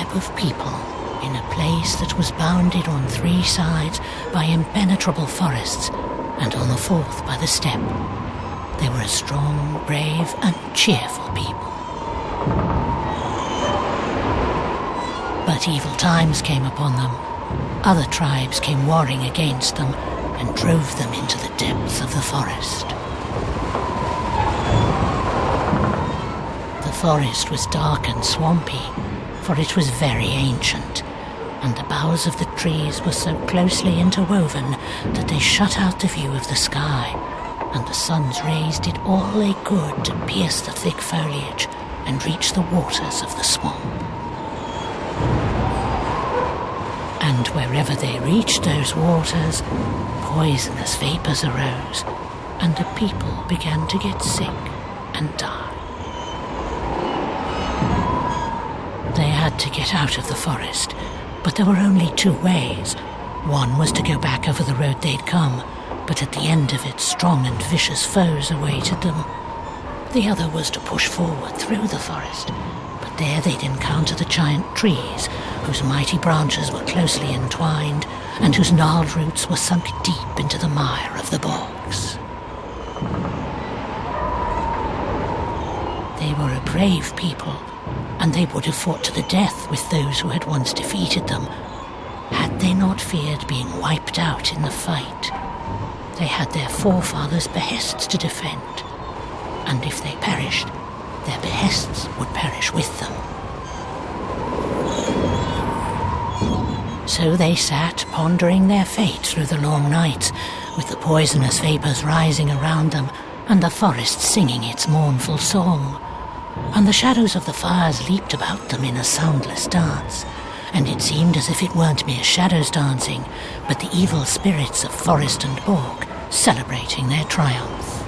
group of people in a place that was bounded on 3 sides by impenetrable forests and on the 4th by the steppe. They were a strong, brave, and cheerful people. But evil times came upon them. Other tribes came warring against them and drove them into the depths of the forest. The forest was dark and swampy, for it was very ancient, and the boughs of the trees were so closely interwoven that they shut out the view of the sky, and the sun's rays did all they could to pierce the thick foliage and reach the waters of the swamp. And wherever they reached those waters, poisonous vapors arose, and the people began to get sick and die. They had to get out of the forest, but there were only 2 ways. One was to go back over the road they'd come, but at the end of it strong and vicious foes awaited them. The other was to push forward through the forest, but there they'd encounter the giant trees, whose mighty branches were closely entwined, and whose gnarled roots were sunk deep into the mire of the bogs. They were a brave people, and they would have fought to the death with those who had once defeated them, had they not feared being wiped out in the fight. They had their forefathers' behests to defend, and if they perished, their behests would perish with them. So they sat pondering their fate through the long nights, with the poisonous vapors rising around them, and the forest singing its mournful song. And the shadows of the fires leaped about them in a soundless dance, and it seemed as if it weren't mere shadows dancing, but the evil spirits of forest and bog celebrating their triumph.